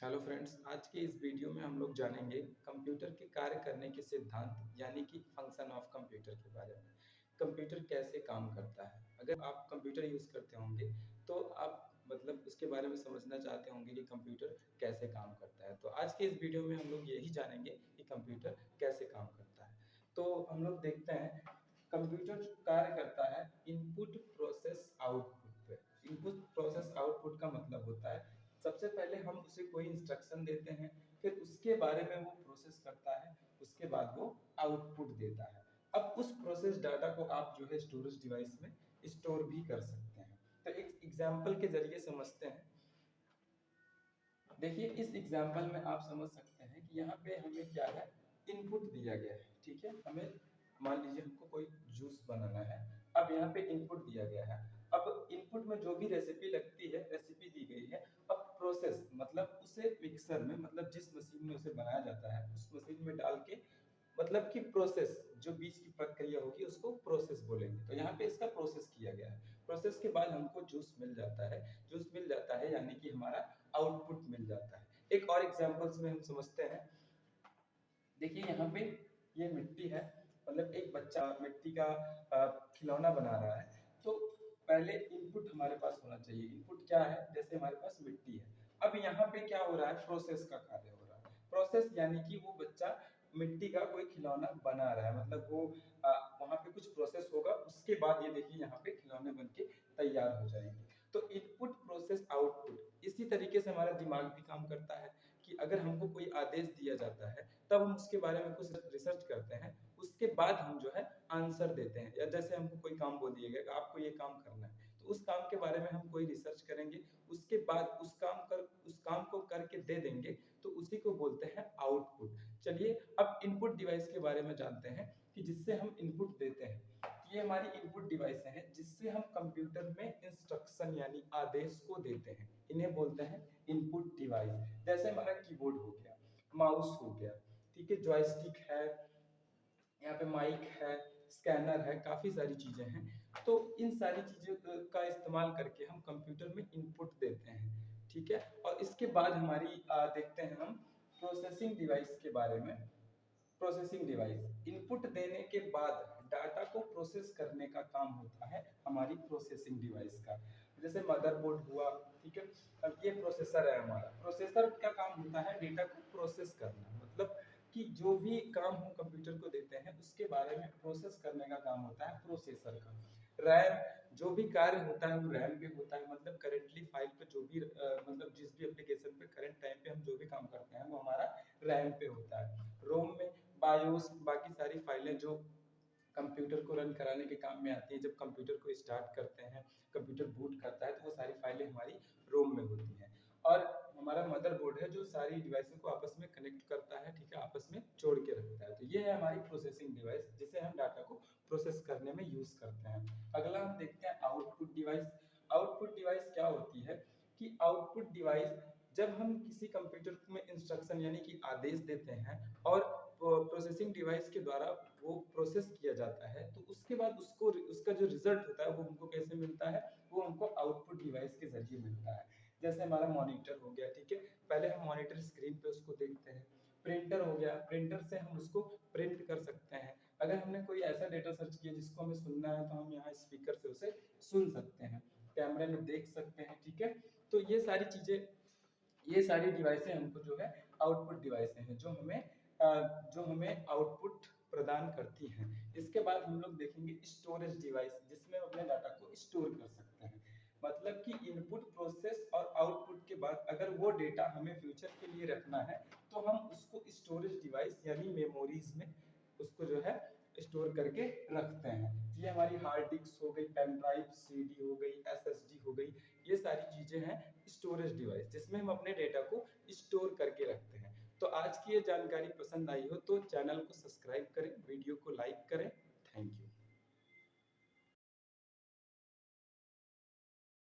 Hello friends, आज के इस वीडियो में हम लोग जानेंगे कंप्यूटर के कार्य करने के सिद्धांत यानी कि फंक्शन ऑफ कंप्यूटर के बारे में। कंप्यूटर कैसे काम करता है? अगर आप कंप्यूटर यूज़ करते होंगे तो आप उसके बारे में समझना चाहते होंगे कि कंप्यूटर कैसे काम करता है। तो आज के इस वीडियो में हम लोग यही जानेंगे कि कंप्यूटर कैसे काम करता है। तो हम लोग देखते हैं कंप्यूटर कार्य करता है इनपुट प्रोसेस आउटपुट पे। इनपुट प्रोसेस आउटपुट का मतलब होता है सबसे पहले हम उसे कोई इंस्ट्रक्शन देते हैं, फिर उसके बारे में वो प्रोसेस करता है, उसके बाद वो आउटपुट देता है। अब उस प्रोसेस डाटा को आप जो है स्टोरेज डिवाइस में स्टोर भी कर सकते हैं। तो एक एग्जांपल के जरिए समझते हैं। देखिए इस एग्जांपल में आप समझ सकते हैं कि यहाँ पे हमें क्या है, इनपुट दिया गया है। ठीक है, हमें मान लीजिए हमको कोई जूस बनाना है। अब यहाँ पे इनपुट दिया गया है। अब इनपुट में जो भी रेसिपी लगती है, रेसिपी दी गई है। अब प्रोसेस उसे मिक्सर में जिस मशीन में उसे बनाया जाता है उस मशीन में डाल के कि प्रोसेस जो बीच की प्रक्रिया होगी उसको प्रोसेस बोलेंगे। तो यहाँ पे इसका प्रोसेस किया गया है। प्रोसेस के बाद हमको जूस मिल जाता है। जूस मिल जाता है यानी कि हमारा आउटपुट मिल जाता है। एक और एग्जांपल्स में हम समझते हैं। देखिए यहाँ पे ये मिट्टी है, एक बच्चा मिट्टी का खिलौना बना रहा है। तो पहले इनपुट हमारे पास होना चाहिए। इनपुट क्या है? जैसे हमारे पास मिट्टी है। अब यहाँ पे क्या हो रहा है? प्रोसेस का कार्य हो रहा है। प्रोसेस यानी कि वो बच्चा मिट्टी का कोई खिलौना बना रहा है। वहां पे कुछ प्रोसेस होगा, उसके बाद ये देखिए यहाँ पे खिलौने बन के तैयार हो जाएंगे। तो इनपुट प्रोसेस आउटपुट इसी तरीके से हमारा दिमाग भी काम करता है कि अगर हमको कोई आदेश दिया जाता है तब हम उसके बारे में कुछ रिसर्च करते हैं, उसके बाद हम जो है आंसर देते हैं। या जैसे हमको कोई काम बोल दिया गया कि आपको ये काम करना है, तो उस काम के बारे में हम कोई रिसर्च करेंगे, उसके बाद उस काम को करके दे देंगे, तो उसी को बोलते हैं आउटपुट। चलिए अब इनपुट डिवाइस के बारे में जानते हैं कि जिससे हम इनपुट देते हैं। ये हमारी इनपुट डिवाइस है जिससे हम कंप्यूटर में इंस्ट्रक्शन यानी आदेश को देते हैं। इन्हें बोलते हैं इनपुट डिवाइस। जैसे हमारा कीबोर्ड हो गया, माउस हो गया, ठीक है, जॉयस्टिक है, यहाँ पे माइक है, स्कैनर है, काफी सारी चीजें हैं। तो इन सारी चीजों का इस्तेमाल करके हम कंप्यूटर में इनपुट देते हैं। ठीक है, और इसके बाद देखते हैं हम प्रोसेसिंग डिवाइस के बारे में। प्रोसेसिंग डिवाइस इनपुट देने के बाद डाटा को प्रोसेस करने का काम होता है हमारी प्रोसेसिंग डिवाइस का। जैसे मदरबोर्ड हुआ, ठीक है। अब ये प्रोसेसर है हमारा। प्रोसेसर का काम होता है डेटा को प्रोसेस करना। कि जो भी काम हम कंप्यूटर को देते हैं उसके बारे में प्रोसेस करने का काम होता है प्रोसेसर का। रैम, जो भी कार्य होता है वो रैम पे होता है। करेंटली फाइल पे जो भी जिस भी एप्लीकेशन पे करंट टाइम पे हम जो भी काम करते हैं वो हमारा रैम पे होता है। रोम में बायोस, बाकी सारी फाइलें जो कंप्यूटर को रन कराने के काम में आती है। जब कंप्यूटर को स्टार्ट करते हैं, कंप्यूटर बूट करता है, तो वो सारी फाइलें हमारी रोम में होती हैं। और हमारा मदरबोर्ड है जो सारी डिवाइसों को आपस में कनेक्ट करता है, ठीक है, आपस में जोड़ के रखता है। तो ये है हमारी प्रोसेसिंग डिवाइस जिसे हम डाटा को प्रोसेस करने में यूज करते हैं। अगला हम देखते हैं आउटपुट डिवाइस। आउटपुट डिवाइस क्या होती है कि आउटपुट डिवाइस जब हम किसी कंप्यूटर में इंस्ट्रक्शन यानी कि आदेश देते हैं और प्रोसेसिंग डिवाइस के द्वारा वो प्रोसेस किया जाता है, तो उसके बाद उसको उसका जो रिजल्ट होता है वो हमको कैसे मिलता है? वो हमको आउटपुट डिवाइस के जरिए मिलता है। जैसे हमारा मॉनिटर हो गया, ठीक है, पहले हम मॉनिटर स्क्रीन पे उसको देखते हैं। प्रिंटर हो गया, प्रिंटर से हम उसको प्रिंट कर सकते हैं। अगर हमने कोई ऐसा डेटा सर्च किया जिसको हमें सुनना है तो हम यहाँ स्पीकर से उसे सुन सकते हैं, कैमरे में देख सकते हैं। ठीक है, तो ये सारी डिवाइसें हमको जो है आउटपुट डिवाइसें हैं जो हमें आउटपुट प्रदान करती हैं। इसके बाद हम लोग देखेंगे स्टोरेज डिवाइस, जिसमें हम अपने डाटा को स्टोर कर सकते हैं। कि इनपुट प्रोसेस और आउटपुट के बाद अगर वो डेटा हमें फ्यूचर के लिए रखना है तो हम उसको स्टोरेज डिवाइस यानी मेमोरीज में उसको जो है स्टोर करके रखते हैं। ये हमारी हार्ड डिस्क हो गई, पेन ड्राइव, सीडी हो गई, एसएसडी हो गई, ये सारी चीजें हैं स्टोरेज डिवाइस जिसमें हम अपने डेटा को स्टोर करके रखते हैं। तो आज की ये जानकारी पसंद आई हो तो चैनल को सब्सक्राइब करें, वीडियो को लाइक करें।